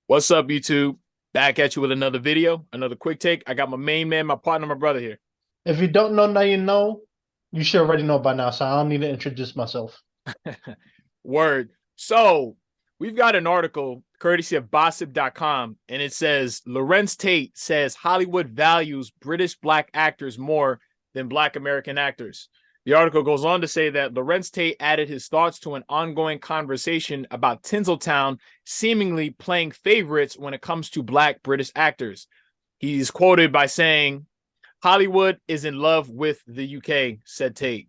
What's up, YouTube? Back at you with another video, another quick take. I got my main man, my partner, my brother here. If you don't know now, you know. You should already know by now, so I don't need to introduce myself. Word. So, we've got an article courtesy of Gossip.com, and it says Larenz Tate says Hollywood values British black actors more than black American actors. The article goes on to say that Larenz Tate added his thoughts to an ongoing conversation about Tinseltown seemingly playing favorites when it comes to black British actors. He's quoted by saying, Hollywood is in love with the UK, said Tate.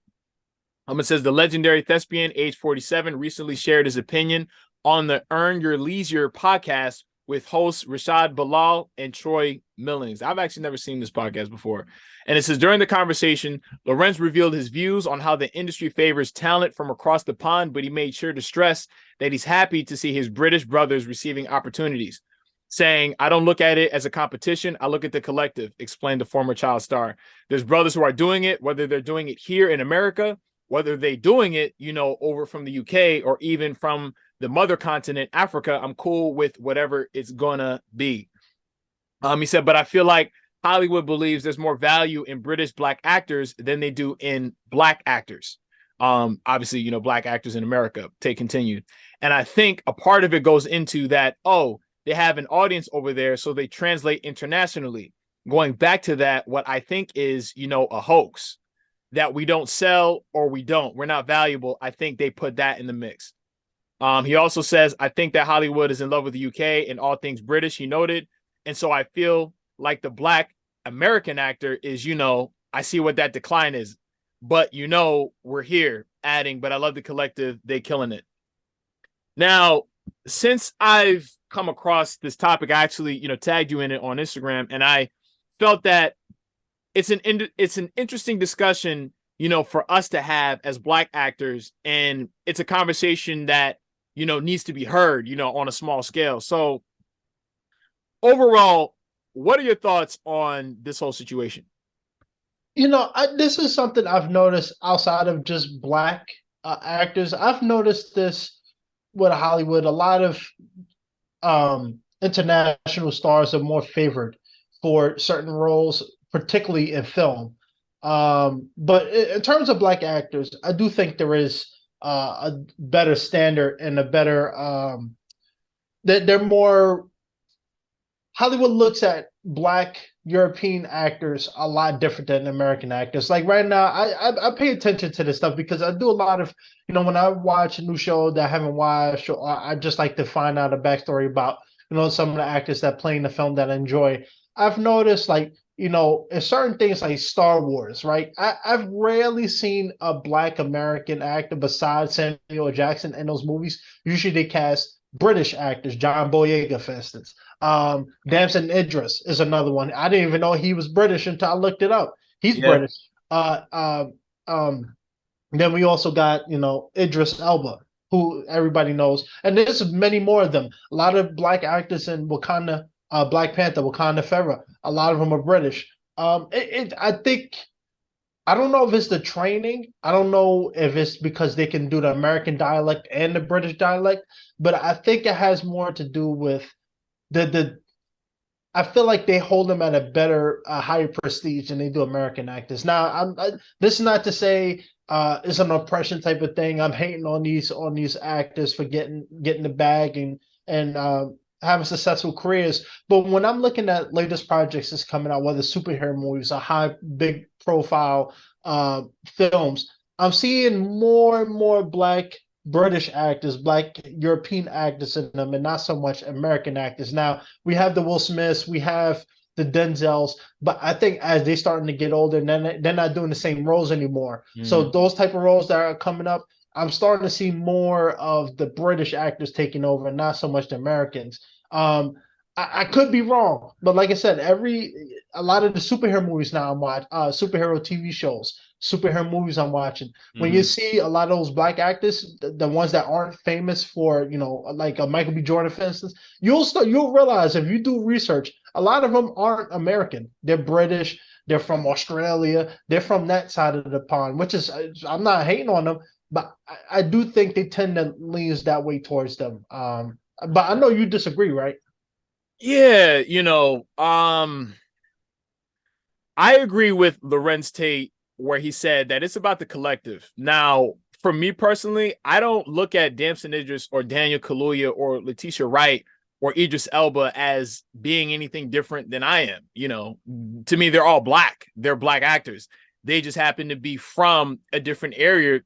It says the legendary thespian, age 47, recently shared his opinion on the Earn Your Leisure podcast with hosts Rashad Bilal and Troy Millings. I've actually never seen this podcast before. And it says during the conversation, Larenz revealed his views on how the industry favors talent from across the pond, but he made sure to stress that he's happy to see his British brothers receiving opportunities, saying, I don't look at it as a competition. I look at the collective, explained the former child star. There's brothers who are doing it, whether they're doing it here in America, whether they're doing it, over from the UK or even from the mother continent, Africa. I'm cool with whatever it's gonna be. He said, but I feel like Hollywood believes there's more value in British black actors than they do in black actors. Obviously, black actors in America. Tate continued. And I think a part of it goes into that, they have an audience over there, so they translate internationally. Going back to that, what I think is, a hoax that we don't sell or we don't. We're not valuable. I think they put that in the mix. He also says, I think that Hollywood is in love with the UK and all things British, he noted. And so I feel like the black American actor is, I see what that decline is. But, we're here adding, but I love the collective. They killing it. Now, since I've come across this topic, I actually, tagged you in it on Instagram, and I felt that it's an interesting discussion, for us to have as black actors, and it's a conversation that needs to be heard, on a small scale. So, overall, what are your thoughts on this whole situation? This is something I've noticed outside of just black actors. I've noticed this with Hollywood. A lot of international stars are more favored for certain roles, particularly in film. But in terms of black actors, I do think there is a better standard and a better they're more Hollywood looks at black European actors a lot different than American actors. Like right now, I pay attention to this stuff because I do a lot of, when I watch a new show that I haven't watched, or I just like to find out a backstory about, some of the actors that play in the film that I enjoy. I've noticed like, in certain things like Star Wars, right? I've rarely seen a black American actor besides Samuel Jackson in those movies. Usually they cast British actors, John Boyega, for instance. Damson Idris is another one. I didn't even know he was British until I looked it up. He's Yeah. British. Then we also got Idris Elba, who everybody knows, and there's many more of them. A lot of black actors in Wakanda, Black Panther, Wakanda Forever. A lot of them are British. I think I don't know if it's the training. I don't know if it's because they can do the American dialect and the British dialect, but I think it has more to do with the I feel like they hold them at a better, higher prestige than they do American actors. Now, this is not to say it's an oppression type of thing. I'm hating on these actors for getting the bag and having successful careers. But when I'm looking at latest projects that's coming out, whether superhero movies or high big profile films, I'm seeing more and more black British actors, black European actors in them, and not so much American actors. Now we have the Will Smiths, we have the Denzels, but I think as they're starting to get older, and then they're not doing the same roles anymore. So Mm. those type of roles that are coming up, I'm starting to see more of the British actors taking over, and not so much the Americans. I could be wrong, but like I said, a lot of the superhero movies now I'm watching, superhero TV shows, superhero movies I'm watching. When you Mm-hmm. see a lot of those black actors, the ones that aren't famous for, like Michael B. Jordan, for instance, you'll realize if you do research, a lot of them aren't American. They're British. They're from Australia. They're from that side of the pond, which is I'm not hating on them, but I do think they tend to lean that way towards them. But I know you disagree, right? Yeah, I agree with Larenz Tate where he said that it's about the collective. Now, for me personally, I don't look at Damson Idris or Daniel Kaluuya or Letitia Wright or Idris Elba as being anything different than I am. To me, they're all black. They're black actors. They just happen to be from a different area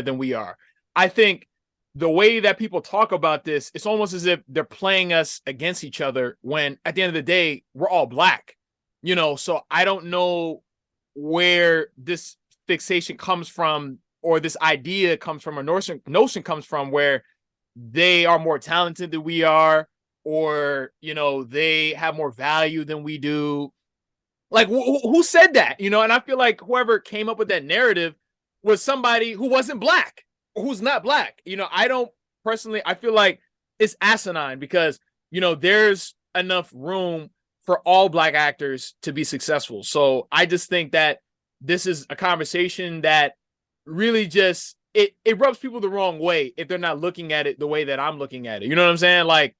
than we are. I think the way that people talk about this, it's almost as if they're playing us against each other when at the end of the day, we're all black. So I don't know where this fixation comes from or this idea comes from or notion comes from where they are more talented than we are, or they have more value than we do. Like who said that? And I feel like whoever came up with that narrative was somebody who wasn't black or who's not black. I don't personally, I feel like it's asinine because there's enough room for all black actors to be successful. So I just think that this is a conversation that really just it rubs people the wrong way if they're not looking at it the way that I'm looking at it. You know what I'm saying? Like,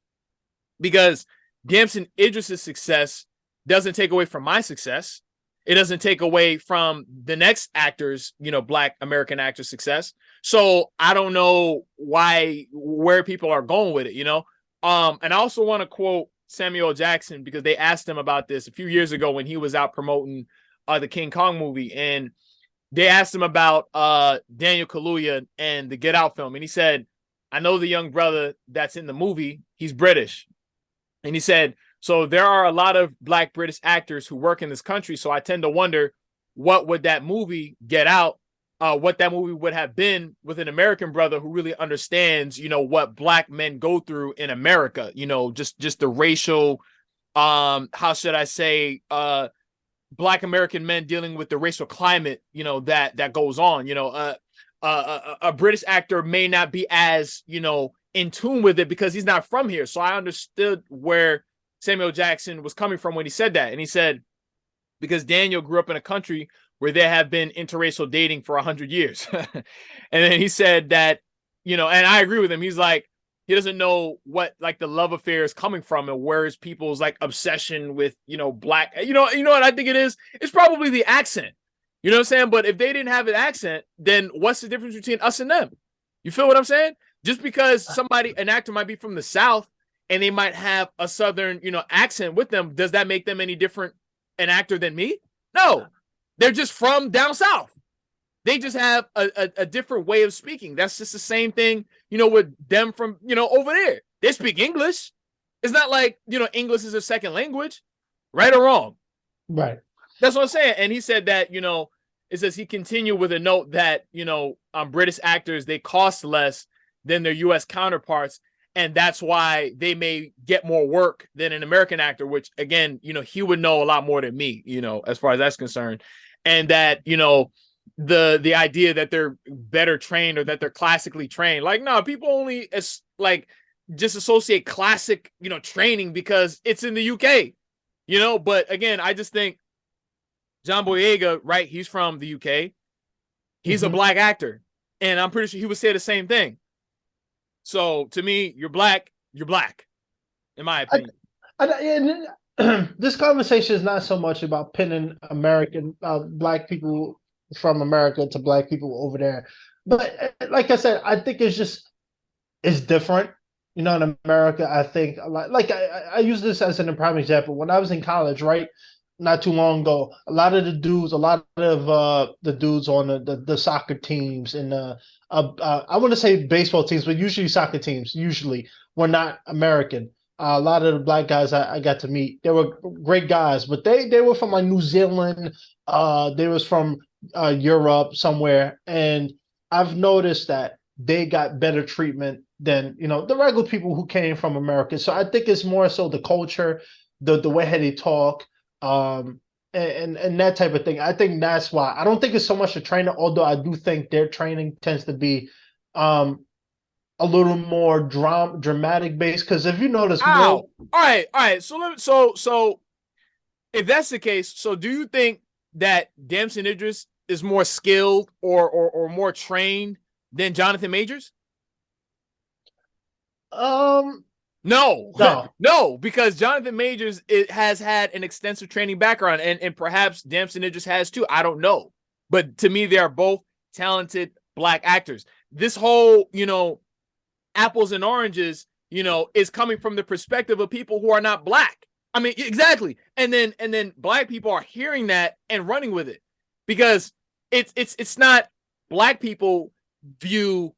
because Damson Idris's success doesn't take away from my success. It doesn't take away from the next actor's, black American actor's success. So I don't know where people are going with it, And I also want to quote Samuel Jackson because they asked him about this a few years ago when he was out promoting the King Kong movie, and they asked him about Daniel Kaluuya and the Get Out film, and he said, "I know the young brother that's in the movie. He's British." And he said, so there are a lot of black British actors who work in this country. So I tend to wonder what would that movie Get Out, what that movie would have been with an American brother who really understands, what black men go through in America, just the racial, how should I say, black American men dealing with the racial climate, that goes on, a British actor may not be as, in tune with it because he's not from here. So I understood where Samuel Jackson was coming from when he said that. And he said, because Daniel grew up in a country where there have been interracial dating for 100 years. And then he said that, and I agree with him. He's like, he doesn't know what like the love affair is coming from and where is people's like obsession with, black, what I think it is? It's probably the accent. You know what I'm saying? But if they didn't have an accent, then what's the difference between us and them? You feel what I'm saying? Just because an actor might be from the South and they might have a Southern, accent with them, does that make them any different an actor than me? No, they're just from down South. They just have a different way of speaking. That's just the same thing, with them from, over there. They speak English. It's not like, English is a second language, right or wrong. Right. That's what I'm saying. And he said that, it says he continued with a note that, British actors, they cost less than their U.S. counterparts. And that's why they may get more work than an American actor, which, again, he would know a lot more than me, as far as that's concerned. And that, the idea that they're better trained or that they're classically trained. Like, no, people only just associate classic, training because it's in the UK, But again, I just think John Boyega, right? He's from the UK. He's a black actor. And I'm pretty sure he would say the same thing. So to me, you're black, in my opinion. This conversation is not so much about pinning American black people from America to black people over there, but like I said, I think it's different. In America, I think I use this as an prime example. When I was in college, right, not too long ago, a lot of the dudes on the soccer teams and I want to say baseball teams, but usually soccer teams usually were not American. A lot of the black guys I got to meet, they were great guys, but they were from like New Zealand. They was from Europe somewhere, and I've noticed that they got better treatment than the regular people who came from America. So I think it's more so the culture, the way how they talk, and that type of thing. I think that's why. I don't think it's so much the trainer, although I do think their training tends to be a little more dramatic based. Because if you notice, all right. So if that's the case, so do you think that Damson Idris is more skilled or more trained than Jonathan Majors? No, No. no, because Jonathan Majors has had an extensive training background, and perhaps Damson Idris has too. I don't know, but to me, they are both talented black actors. This whole, apples and oranges, is coming from the perspective of people who are not black. I mean, exactly. And then black people are hearing that and running with it because it's not black people view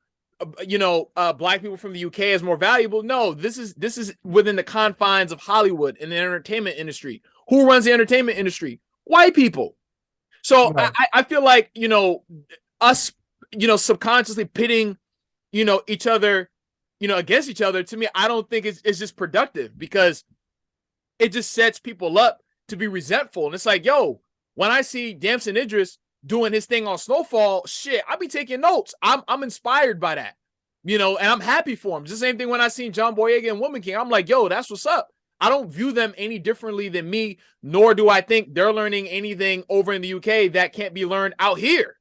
black people from the UK as more valuable. No, this is within the confines of Hollywood and the entertainment industry. Who runs the entertainment industry? White people. So Right. I feel like, us, subconsciously pitting, each other, against each other, to me, I don't think it's just productive because it just sets people up to be resentful. And it's like, yo, when I see Damson Idris doing his thing on Snowfall, shit, I be taking notes. I'm inspired by that, and I'm happy for him. It's the same thing when I seen John Boyega and Woman King. I'm like, yo, that's what's up. I don't view them any differently than me, nor do I think they're learning anything over in the UK that can't be learned out here.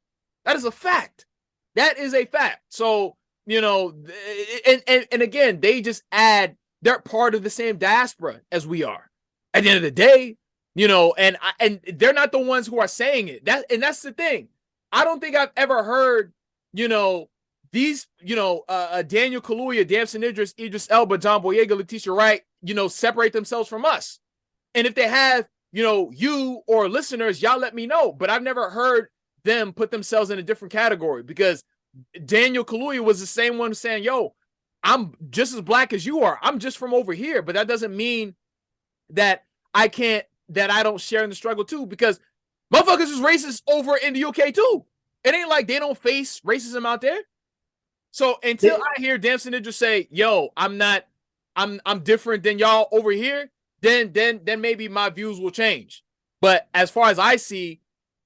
That is a fact. That is a fact. So, and again, they just add, they're part of the same diaspora as we are. At the end of the day, and they're not the ones who are saying it. That's the thing. I don't think I've ever heard, these, Daniel Kaluuya, Damson Idris Elba, John Boyega, Letitia Wright, separate themselves from us. And if they have, you or listeners, y'all let me know. But I've never heard them put themselves in a different category because Daniel Kaluuya was the same one saying, yo, I'm just as black as you are. I'm just from over here. But that doesn't mean that I don't share in the struggle too, because motherfuckers is racist over in the UK too. It ain't like they don't face racism out there. So until I hear Damson Idris say, yo, I'm different than y'all over here, then maybe my views will change. But as far as I see,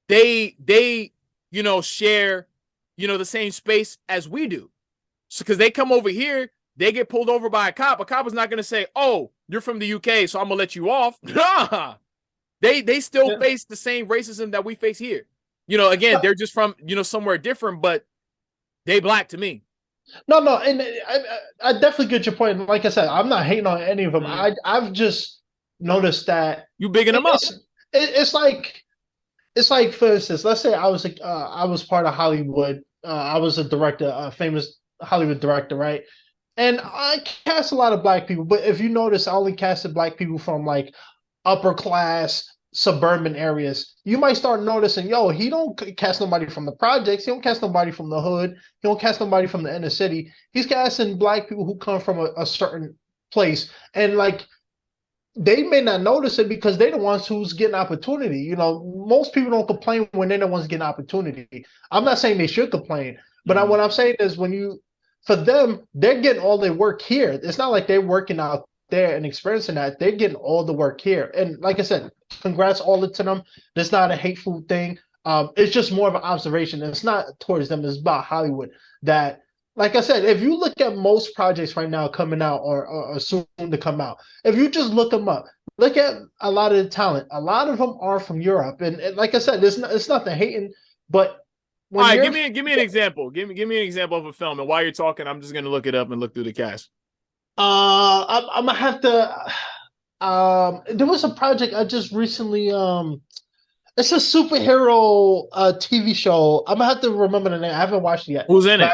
they share, the same space as we do. So because they come over here, they get pulled over by a cop. A cop is not going to say, oh, you're from the UK, so I'm going to let you off. Nah. They still face the same racism that we face here. Again, they're just from, somewhere different, but they black to me. No, and I definitely get your point. Like I said, I'm not hating on any of them. I've just noticed that you bigging them up. It's like, for instance, let's say I was part of Hollywood. I was a director, a famous Hollywood director, right? And I cast a lot of black people, but if you notice, I only casted black people from like upper class suburban areas. You might start noticing, yo, he don't cast nobody from the projects. He don't cast nobody from the hood. He don't cast nobody from the inner city. He's casting black people who come from a certain place. And like, they may not notice it because they're the ones who's getting opportunity. Most people don't complain when they're the ones getting opportunity. I'm not saying they should complain, but what I'm saying is for them, they're getting all their work here. It's not like they're working out there and experiencing that. They're getting all the work here. And like I said, congrats all to them. That's not a hateful thing. It's just more of an observation. It's not towards them. It's about Hollywood. That, like I said, if you look at most projects right now coming out or soon to come out, if you just look them up, look at a lot of the talent. A lot of them are from Europe. And like I said, it's nothing hating, but all right, give me an example. Give me an example of a film. And while you're talking, I'm just gonna look it up and look through the cast. I'm gonna have to. There was a project I just recently. It's a superhero TV show. I'm gonna have to remember the name. I haven't watched it yet. Who's in it?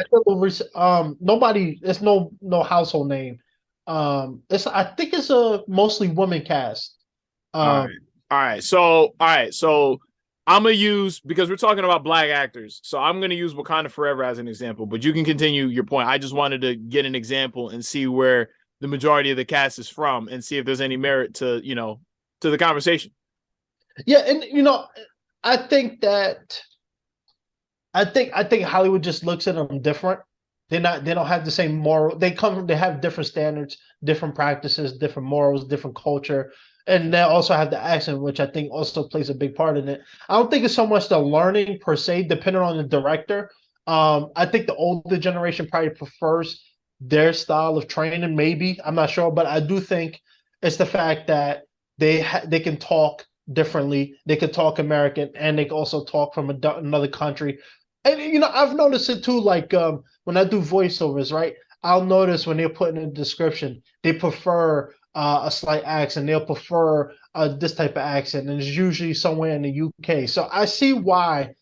Nobody. It's no household name. I think it's a mostly woman cast. All right. So I'm gonna use, because we're talking about black actors, so I'm gonna use Wakanda Forever as an example. But you can continue your point. I just wanted to get an example and see where the majority of the cast is from, and see if there's any merit to the conversation. Yeah, and I think Hollywood just looks at them different. They don't have the same moral. They have different standards, different practices, different morals, different culture. And they also have the accent, which I think also plays a big part in it. I don't think it's so much the learning per se, depending on the director. I think the older generation probably prefers their style of training, maybe. I'm not sure, but I do think it's the fact that they can talk differently. They can talk American, and they can also talk from another country. And I've noticed it too. Like when I do voiceovers, right? I'll notice when they're putting in the description, they prefer a slight accent. They'll prefer this type of accent, and it's usually somewhere in the UK. So I see why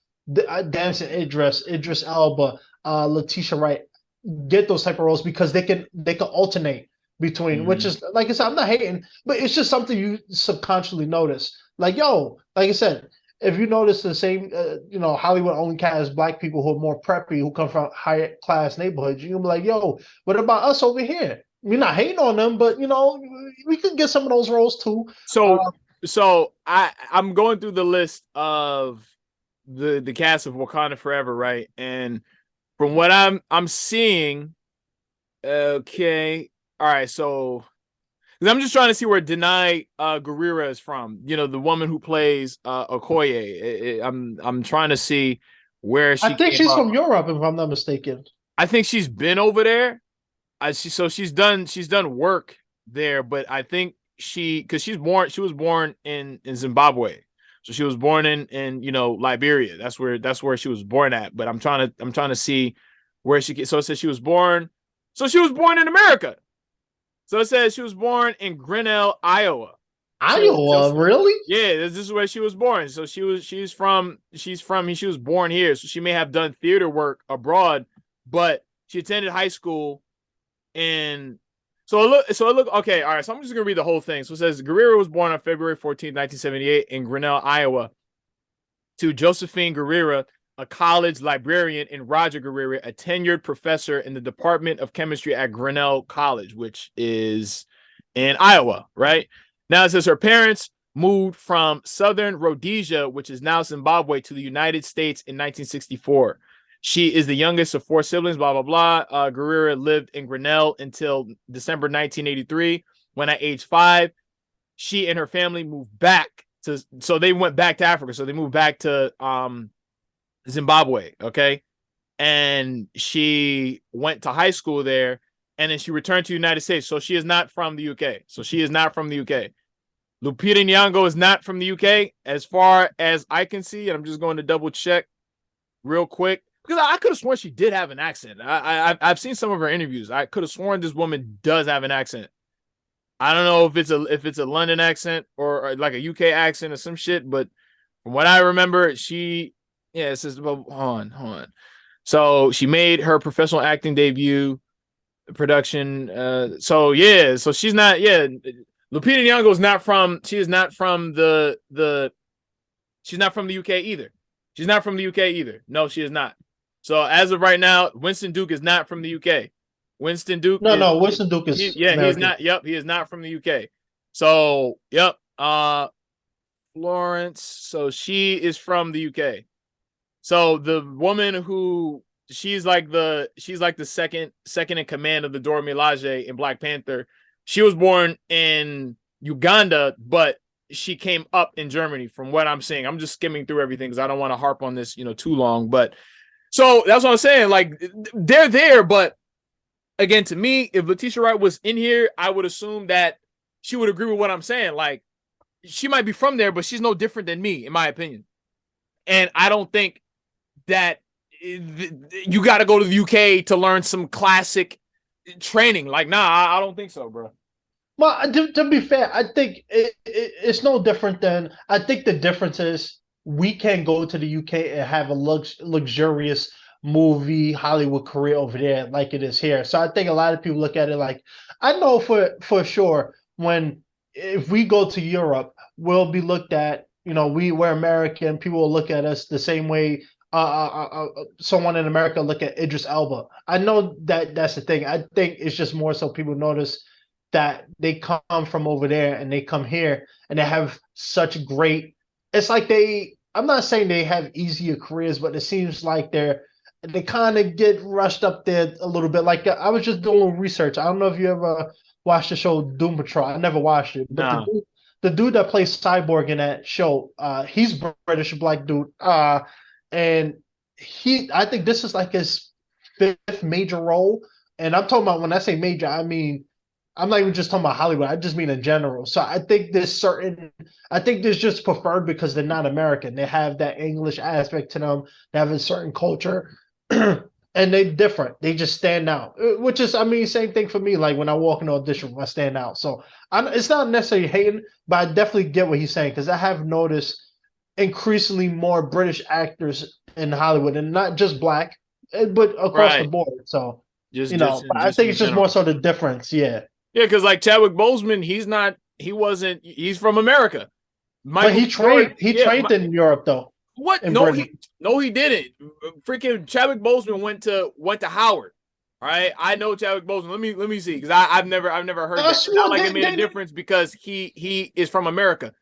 Damson Idris Elba, Letitia Wright get those type of roles because they can alternate between, which is like I said, I'm not hating, but it's just something you subconsciously notice. Like yo, like I said, if you notice the same, Hollywood only casts black people who are more preppy, who come from higher class neighborhoods. You're gonna be like, yo, what about us over here? We're not hating on them, but we could get some of those roles too. So I'm going through the list of the cast of Wakanda Forever, right? And from what I'm seeing, okay, all right, so I'm just trying to see where Denai Guerrera is from. The woman who plays Okoye. I'm trying to see where I she think came she's up. from Europe, if I'm not mistaken. I think she's been over there. She's done work there, but I think she was born in Zimbabwe. So she was born in Liberia. That's where she was born at. But I'm trying to see where so it says she was born. So she was born in America. So it says she was born in Grinnell, Iowa. Iowa, really? Yeah, this is where she was born. So she was born here. So she may have done theater work abroad, but she attended high school in okay, all right. So I'm just gonna read the whole thing. So it says Guerrero was born on February 14th, 1978 in Grinnell, Iowa, to Josephine Guerrera, a college librarian, and Roger Guerrera, a tenured professor in the Department of Chemistry at Grinnell College, which is in Iowa, right? Now it says her parents moved from Southern Rhodesia, which is now Zimbabwe, to the United States in 1964. She is the youngest of 4 siblings, blah, blah, blah. Guerrera lived in Grinnell until December 1983, when at age 5, she and her family moved back so they went back to Africa. So they moved back to Zimbabwe, okay? And she went to high school there, and then she returned to the United States. So she is not from the UK. Lupita Nyong'o is not from the UK, as far as I can see, and I'm just going to double check real quick, because I could have sworn she did have an accent. I've seen some of her interviews. I could have sworn this woman does have an accent. I don't know if it's a London accent or like a UK accent or some shit, but from what I remember, it says, well, hold on. So she made her professional acting debut, production. So she's not. Yeah, Lupita Nyong'o is not from. She is not from She's not from the UK either. She's not from the UK either. No, she is not. So as of right now, Winston Duke is not from the UK. Winston Duke. No. Winston Duke is he's not. Yep, he is not from the UK. So yep. Florence. So she is from the UK. So the woman who she's like the second in command of the Dora Milaje in Black Panther. She was born in Uganda, but she came up in Germany. From what I'm seeing, I'm just skimming through everything because I don't want to harp on this, too long. But so that's what I'm saying. Like they're there, but again, to me, if Letitia Wright was in here, I would assume that she would agree with what I'm saying. Like she might be from there, but she's no different than me, in my opinion. And I don't think that you got to go to the UK to learn some classic training. Like, nah, I don't think so, bro. Well, to be fair, I think it's no different than. I think the difference is we can go to the UK and have a luxurious movie Hollywood career over there like it is here. So I think a lot of people look at it like, I know for sure if we go to Europe, we'll be looked at. We're American. People will look at us the same way someone in America look at Idris Elba. I know that's the thing. I think it's just more so people notice that they come from over there and they come here and they have such great. It's like I'm not saying they have easier careers, but it seems like they kind of get rushed up there a little bit. Like I was just doing research. I don't know if you ever watched the show Doom Patrol. I never watched it, but Nah. the dude that plays Cyborg in that show, he's British, black dude. And I think this is like his 5th major role. And I'm talking about, when I say major, I mean, I'm not even just talking about Hollywood. I just mean in general. So I think there's just preferred because they're not American. They have that English aspect to them. They have a certain culture. and they different. They just stand out, which is, I mean, same thing for me. Like when I walk in an audition, I stand out. So it's not necessarily hating, but I definitely get what he's saying because I have noticed increasingly more British actors in Hollywood, and not just black, but across the Right. board. So Just but I just think in it's just more general. so the difference. Yeah, Yeah, because like Chadwick Boseman, he's from America. but Michael B. Jordan, he trained in Europe though, what? in Britain. No, he didn't. Freaking Chadwick Boseman went to Howard. All right, I know Chadwick Boseman. Let me see, because I've never heard I that. It's not swore like it made a difference because he is from America.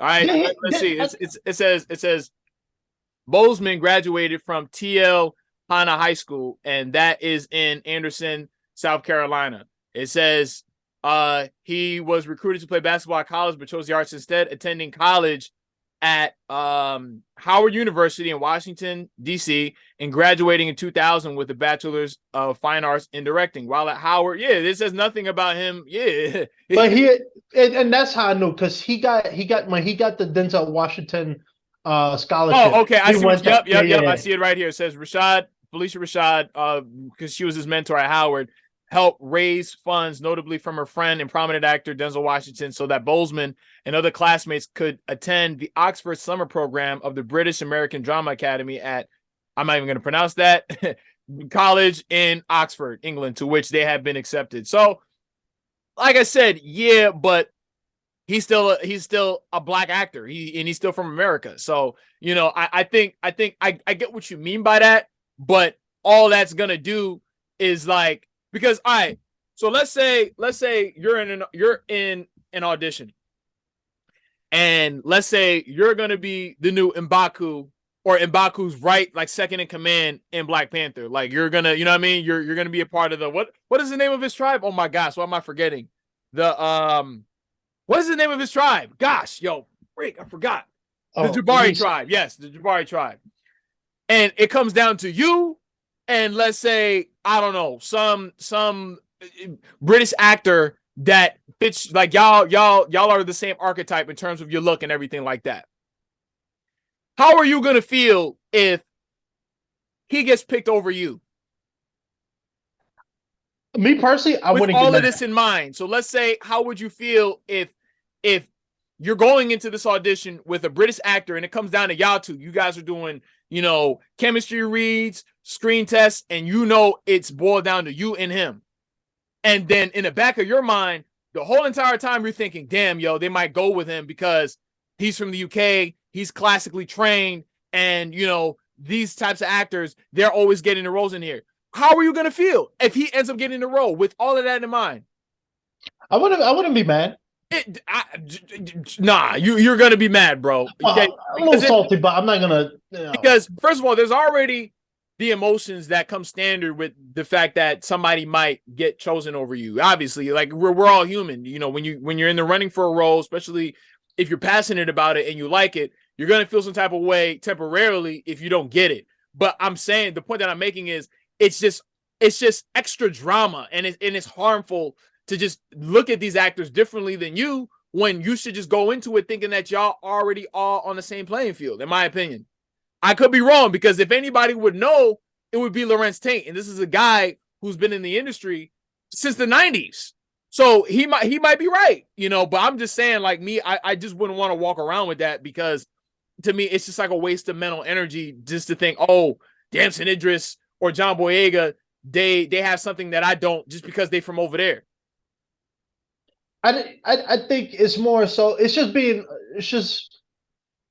All right, let's see. It says Boseman graduated from TL Hanna High School, and that is in Anderson, South Carolina. It says he was recruited to play basketball at college, but chose the arts instead, attending college at Howard University in Washington, D.C., and graduating in 2000 with a bachelor's of fine arts in directing. While at Howard, yeah, this says nothing about him. Yeah. But and that's how I knew because when he got the Denzel Washington scholarship. Oh, okay. I He see. went to Yep. I see it right here. It says Felicia Rashad, because she was his mentor at Howard, helped raise funds, notably from her friend and prominent actor Denzel Washington, so that Boseman and other classmates could attend the Oxford summer program of the British American Drama Academy at, I'm not even going to pronounce that, college in Oxford, England, to which they have been accepted. So, like I said, yeah, but he's still a black actor. He's still from America. So, I think I get what you mean by that, but all that's gonna do is like, because all right, so let's say you're in an audition, and let's say you're gonna be the new M'Baku, or M'Baku's right, like second in command in Black Panther. Like you're gonna, you know what I mean? You're gonna be a part of the what is the name of his tribe? Oh my gosh, what am I forgetting? The what is the name of his tribe? Gosh, yo, freak, I forgot. The Jabari tribe. Yes, the Jabari tribe. And it comes down to you and, let's say, I don't know, some British actor that fits, like y'all are the same archetype in terms of your look and everything like that. How are you gonna feel if he gets picked over you? Me personally, I With wouldn't get all of mad. this in mind, so let's say, how would you feel if you're going into this audition with a British actor and it comes down to y'all two? You guys are doing, chemistry reads, screen tests, and it's boiled down to you and him. And then in the back of your mind, the whole entire time you're thinking, damn, yo, they might go with him because he's from the UK, he's classically trained, and these types of actors, they're always getting the roles in here. How are you gonna feel if he ends up getting the role with all of that in mind? I wouldn't be mad. Nah, you're gonna be mad, bro. Okay? A little salty, but I'm not gonna. Because first of all, there's already the emotions that come standard with the fact that somebody might get chosen over you. Obviously, like we're all human. When you're in the running for a role, especially if you're passionate about it and you like it, you're gonna feel some type of way temporarily if you don't get it. But I'm saying, the point that I'm making is it's just extra drama, and it's harmful to just look at these actors differently than you, when you should just go into it thinking that y'all already all on the same playing field, in my opinion. I could be wrong, because if anybody would know, it would be Larenz Tate. And this is a guy who's been in the industry since the 90s. So he might be right, but I'm just saying, like me, I just wouldn't want to walk around with that, because to me, it's just like a waste of mental energy just to think, oh, Damson Idris or John Boyega, they have something that I don't, just because they from over there. I think it's more so. It's just.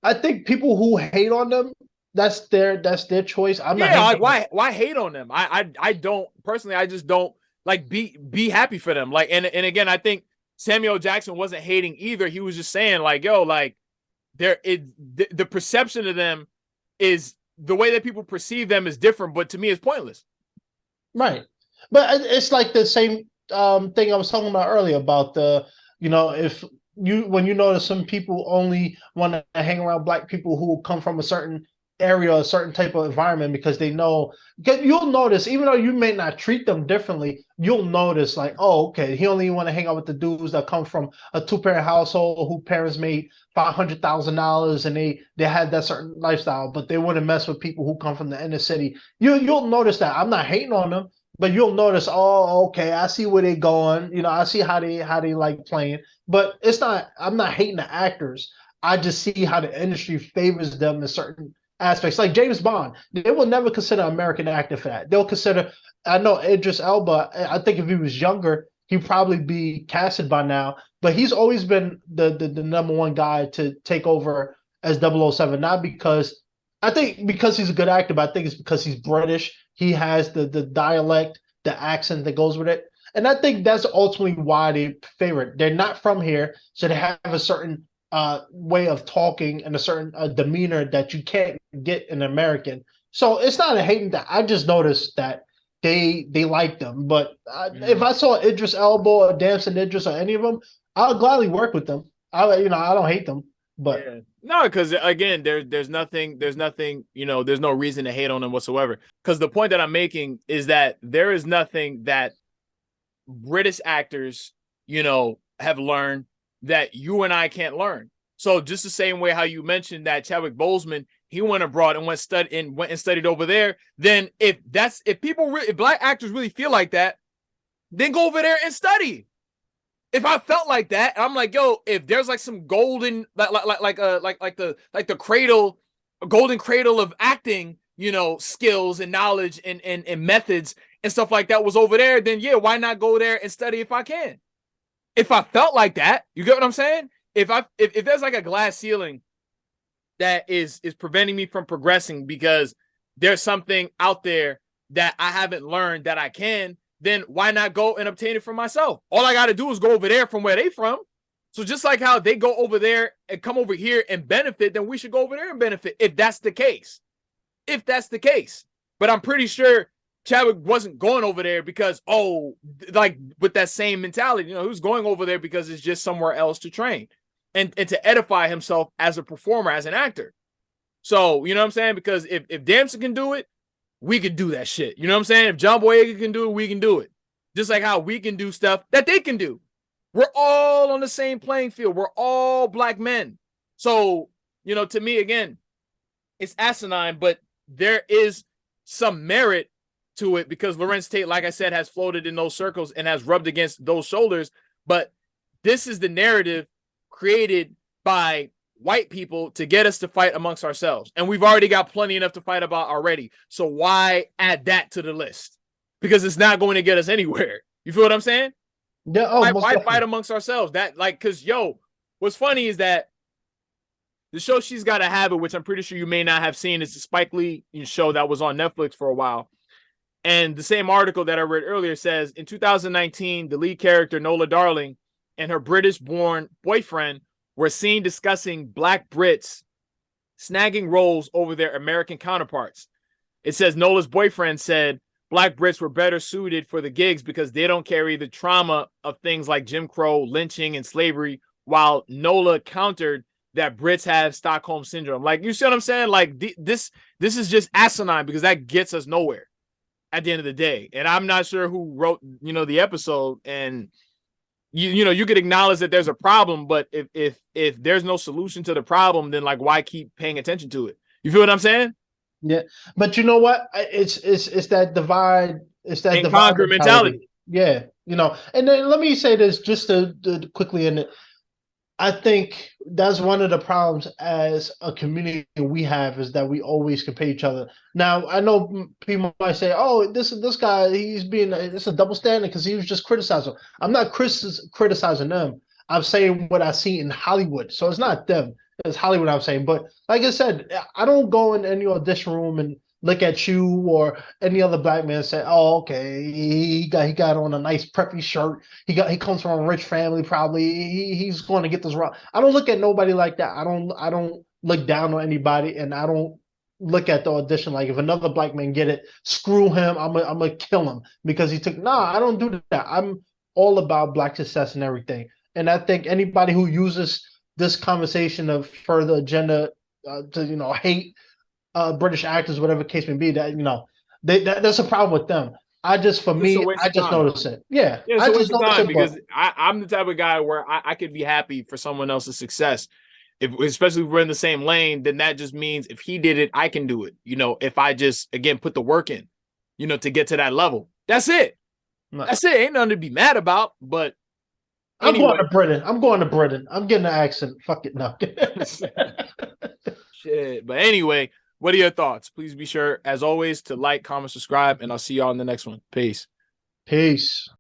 I think people who hate on them, that's their choice. I'm not. Yeah, like, why hate on them? I don't personally. I just don't like be happy for them. Like, and again, I think Samuel Jackson wasn't hating either. He was just saying, like, yo, like the perception of them is, the way that people perceive them is different, but to me, it's pointless. Right, but it's like the same thing I was talking about earlier about if when you notice some people only want to hang around black people who come from a certain area, a certain type of environment, because they know. Because you'll notice, even though you may not treat them differently, you'll notice like, oh, okay, he only want to hang out with the dudes that come from a two-parent household who parents made $500,000 and they had that certain lifestyle, but they wouldn't mess with people who come from the inner city. You'll notice that. I'm not hating on them, but you'll notice, oh, okay, I see where they're going. I see how they like playing. But it's not. I'm not hating the actors. I just see how the industry favors them in certain aspects. Like James Bond, they will never consider an American actor for that. They'll consider. I know Idris Elba. I think if he was younger, he'd probably be casted by now. But he's always been the number one guy to take over as 007. Not because I think because he's a good actor, but I think it's because he's British. He has the dialect, the accent that goes with it. And I think that's ultimately why they favor it. They're not from here, so they have a certain way of talking and a certain demeanor that you can't get in American. So it's not a hating that. I just noticed that they like them. But if I saw Idris Elba or Damson Idris or any of them, I'll gladly work with them. I don't hate them, but yeah. No, because again, there's nothing, there's no reason to hate on them whatsoever. Because the point that I'm making is that there is nothing that British actors, have learned that you and I can't learn. So just the same way how you mentioned that Chadwick Boseman, he went abroad and went and studied over there. Then if black actors really feel like that, then go over there and study. If I felt like that, I'm like, yo, if there's like some golden, like the cradle, golden cradle of acting, skills and knowledge and methods and stuff like that was over there, then yeah, why not go there and study if I can? If I felt like that, you get what I'm saying? If there's like a glass ceiling that is preventing me from progressing because there's something out there that I haven't learned that I can, then why not go and obtain it for myself? All I got to do is go over there from where they from. So just like how they go over there and come over here and benefit, then we should go over there and benefit if that's the case. If that's the case. But I'm pretty sure Chadwick wasn't going over there because, like with that same mentality, he was going over there because it's just somewhere else to train and to edify himself as a performer, as an actor. So, you know what I'm saying? Because if Damson can do it, we could do that shit. You know what I'm saying? If John Boyega can do it, we can do it. Just like how we can do stuff that they can do. We're all on the same playing field. We're all black men. So, to me, again, it's asinine, but there is some merit to it because Larenz Tate, like I said, has floated in those circles and has rubbed against those shoulders. But this is the narrative created by white people to get us to fight amongst ourselves. And we've already got plenty enough to fight about already. So why add that to the list? Because it's not going to get us anywhere. You feel what I'm saying? Yeah. Why fight amongst ourselves? Because what's funny is that the show She's Gotta Have It, which I'm pretty sure you may not have seen, is the Spike Lee show that was on Netflix for a while. And the same article that I read earlier says, in 2019, the lead character, Nola Darling, and her British-born boyfriend were seen discussing Black Brits snagging roles over their American counterparts. It says Nola's boyfriend said Black Brits were better suited for the gigs because they don't carry the trauma of things like Jim Crow, lynching, and slavery, while Nola countered that Brits have Stockholm syndrome. Like, you see what I'm saying? Like, this is just asinine because that gets us nowhere at the end of the day. And I'm not sure who wrote, the episode, and you could acknowledge that there's a problem, but if there's no solution to the problem, then like why keep paying attention to it? You feel what I'm saying? Yeah, but you know what? It's that divide. It's that And divide conquer mentality. Yeah, And then let me say this just to quickly end it. I think that's one of the problems as a community we have is that we always compare each other. Now, I know people might say, "Oh, this guy, it's a double standard because he was just criticizing." I'm not criticizing them. I'm saying what I see in Hollywood. So it's not them. It's Hollywood I'm saying. But like I said, I don't go in any audition room and look at you or any other black man and say, "Oh, okay, he got on a nice preppy shirt. He comes from a rich family, probably. He's going to get this wrong." I don't look at nobody like that. I don't look down on anybody, and I don't look at the audition like if another black man get it, screw him. I'm gonna kill him because he took. Nah, I don't do that. I'm all about black success and everything. And I think anybody who uses this conversation of further agenda to hate British actors, whatever case may be, that that's a problem with them. For It's a me, waste I of just time. notice it. Yeah, Yeah, it's I a just waste of notice time it. But because I'm the type of guy where I could be happy for someone else's success. If especially if we're in the same lane, then that just means if he did it, I can do it. If I just again put the work in, to get to that level. That's it. no. That's it. Ain't nothing to be mad about. But I'm going anyway. to Britain. I'm going to Britain. I'm getting an accent. Fuck it, no. Shit. But anyway, what are your thoughts? Please be sure, as always, to like, comment, subscribe, and I'll see y'all in the next one. Peace. Peace.